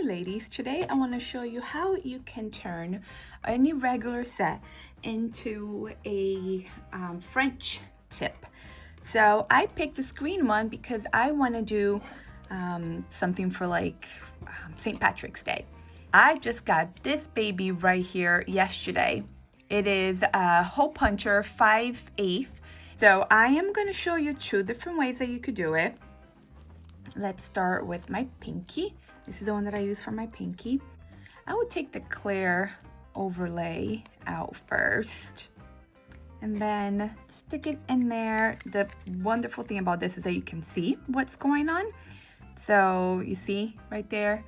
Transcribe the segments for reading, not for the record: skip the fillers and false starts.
ladies, today I want to show you how you can turn any regular set into a French tip. So I picked the screen one because I want to do something for like St. Patrick's Day. I just got this baby right here yesterday. It is a hole puncher 5/8. So I am going to show you two different ways that you could do it. Let's start with my pinky. This is the one that I use for my pinky. I would take the clear overlay out first and then stick it in there. The wonderful thing about this is that you can see what's going on. So you see right there,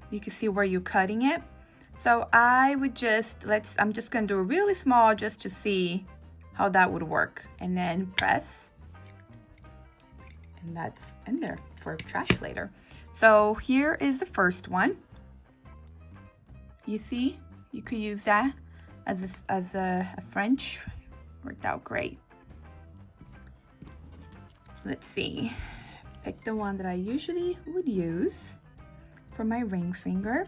you can see where you're cutting it. So I would just, I'm just gonna do a really small just to see how that would work. And then press, and that's in there for trash later. So here is the first one. You see, you could use that as a French. Worked out great. Let's see. Pick the one that I usually would use for my ring finger.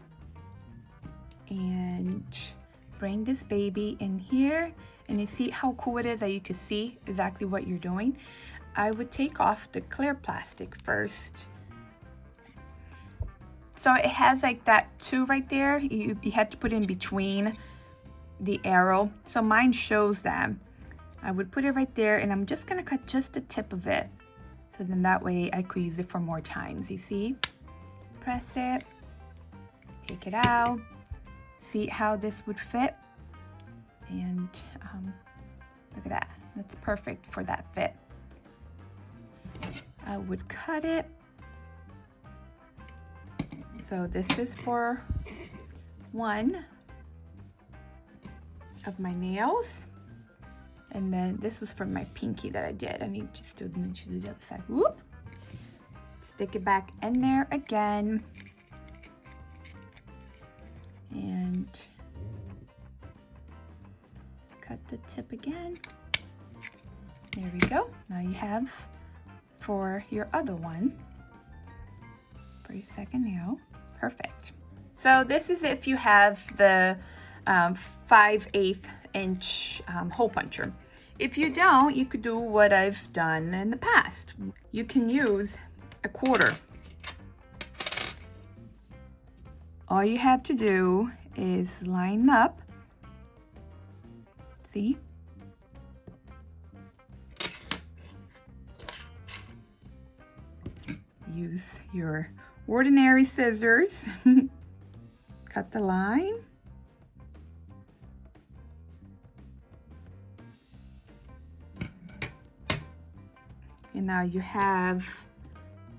And bring this baby in here. And you see how cool it is that you can see exactly what you're doing. I would take off the clear plastic first. So it has like that two right there. You have to put in between the arrow. So mine shows that. I would put it right there and I'm just gonna cut just the tip of it. So then that way I could use it for more times, you see? Press it, take it out. See how this would fit? And look at that, that's perfect for that fit. I would cut it. So this is for one of my nails. And then this was for my pinky that I did. I need to do the other side. Whoop! Stick it back in there again. And cut the tip again. There we go. Now you have for your other one, for your second nail. Perfect. So this is if you have the 5/8 inch hole puncher. If you don't, you could do what I've done in the past. You can use a 1/4. All you have to do is line up. See? Use your ordinary scissors. Cut the line. And now you have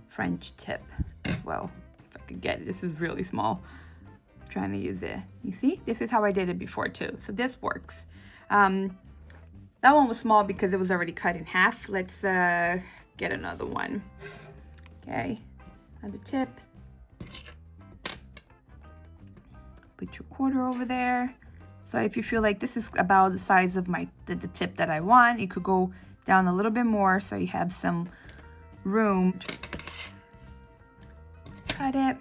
French tip as well. If I could get it, this is really small. I'm trying to use it. You see, this is how I did it before too. So this works. That one was small because it was already cut in half. Let's get another one. Okay, another tip. Put your 1/4 over there. So if you feel like this is about the size of the tip that I want, you could go down a little bit more so you have some room. Cut it.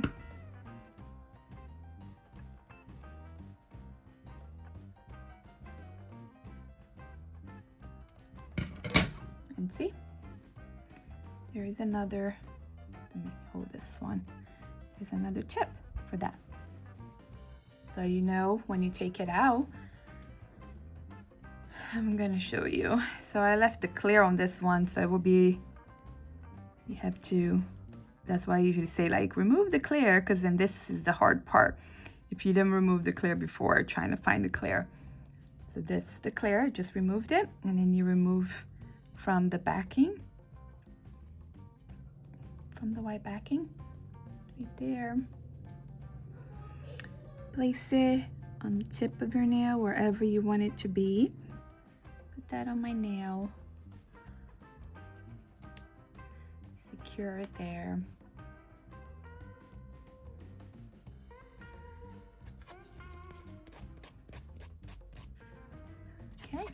And see, there is another, let me hold this one. There's another tip for that. So you know when you take it out, I'm gonna show you. So I left the clear on this one, so it will be, you have to, that's why I usually say like remove the clear, because then this is the hard part. If you didn't remove the clear before, trying to find the clear. So this is the clear, just removed it, and then you remove from the backing, from the white backing, right there. Place it on the tip of your nail, wherever you want it to be. Put that on my nail. Secure it there. Okay.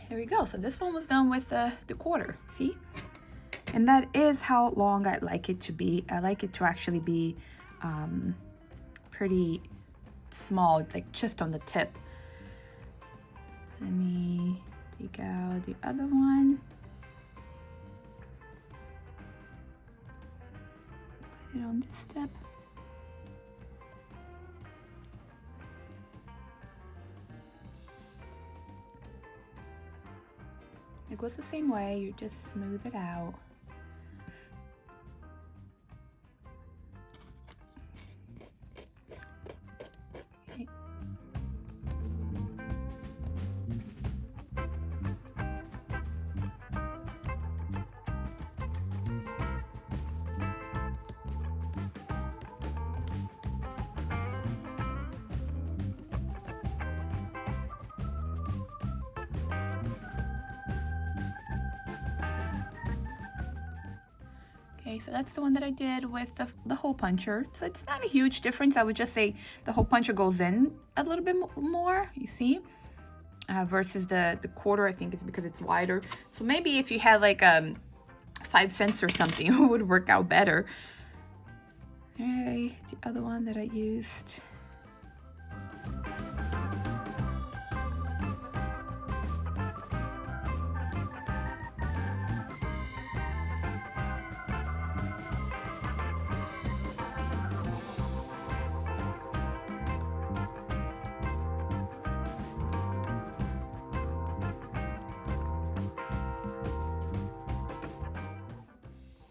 There we go. So this one was done with the 1/4, see? And that is how long I like it to be. I like it to actually be pretty small, like just on the tip. Let me take out the other one. Put it on this tip. It goes the same way, you just smooth it out. Okay. Okay, so that's the one that I did with the hole puncher. So it's not a huge difference. I would just say the hole puncher goes in a little bit more, you see, versus the quarter. I think it's because it's wider. So maybe if you had like 5 cents or something, it would work out better. Okay, the other one that I used.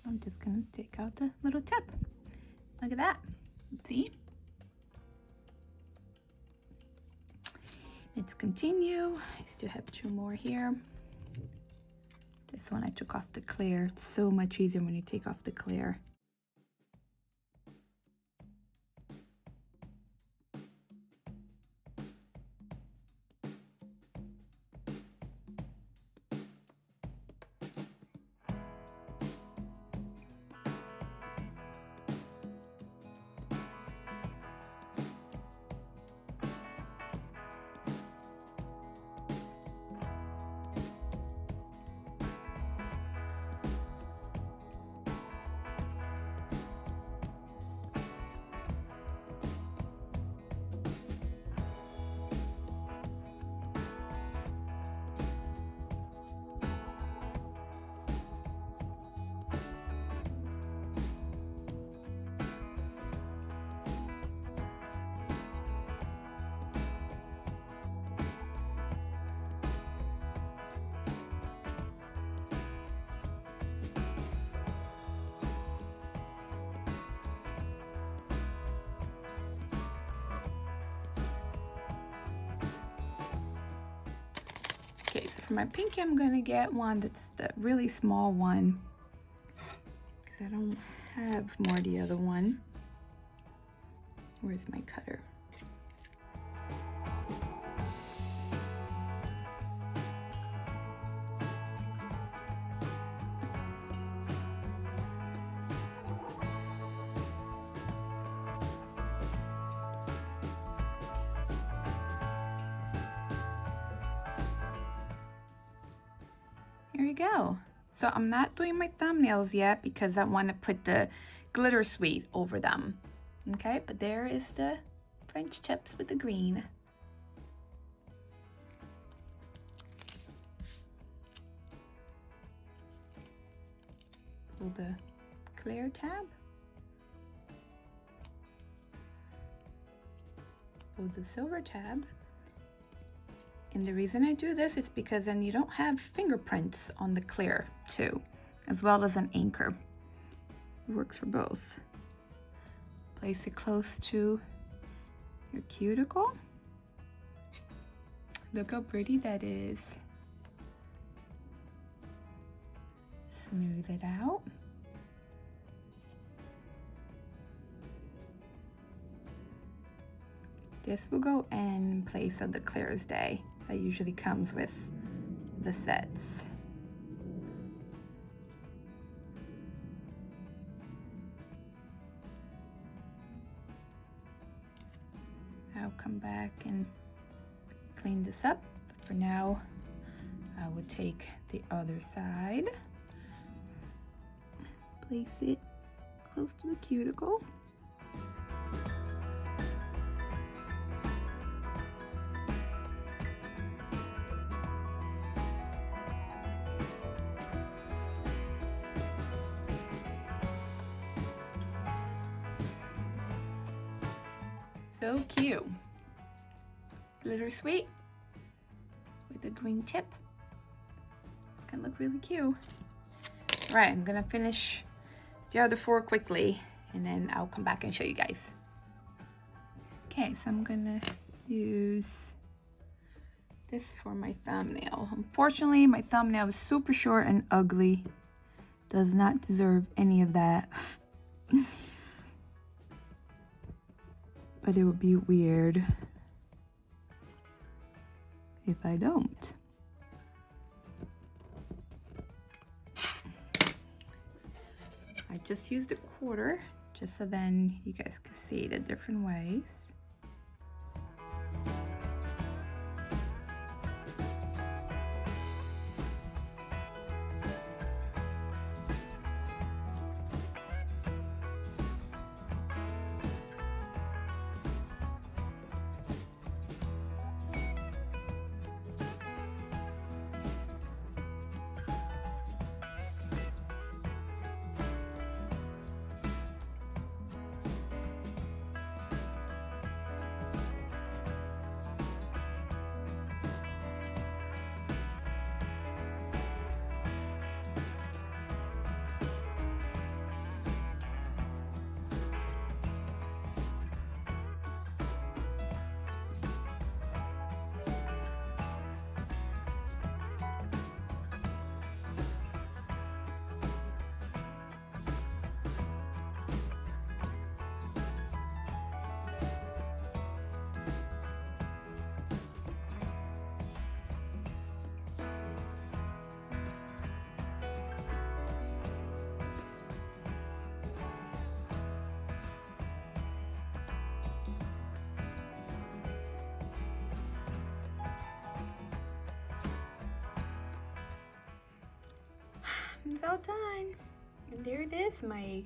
I'm just gonna take out the little tip. Look at that. See? Let's continue. I still have 2 more here. This one I took off the clear. It's so much easier when you take off the clear. Okay, so for my pinky, I'm gonna get one that's the really small one because I don't have more of the other one. Where's my cutter? Here you go. So I'm not doing my thumbnails yet because I want to put the glitter suite over them. Okay, but there is the French tips with the green. Pull the clear tab. Pull the silver tab. And the reason I do this is because then you don't have fingerprints on the clear too, as well as an anchor. It works for both. Place it close to your cuticle. Look how pretty that is. Smooth it out. This will go in place of the Clear's Day that usually comes with the sets. I'll come back and clean this up. For now, I will take the other side. place it close to the cuticle. So cute. Glitter Sweet with a green tip. It's gonna look really cute. All right, I'm gonna finish the other 4 quickly and then I'll come back and show you guys. Okay, so I'm gonna use this for my thumbnail. Unfortunately, my thumbnail is super short and ugly. Does not deserve any of that. But it would be weird if I don't. I just used a quarter just so then you guys can see the different ways. It's all done. And there it is, my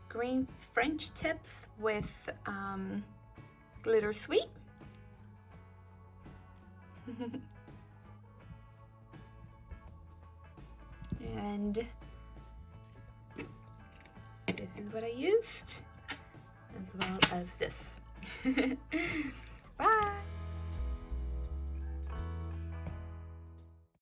green French tips with Glitter Sweet. And this is what I used, as well as this. Bye!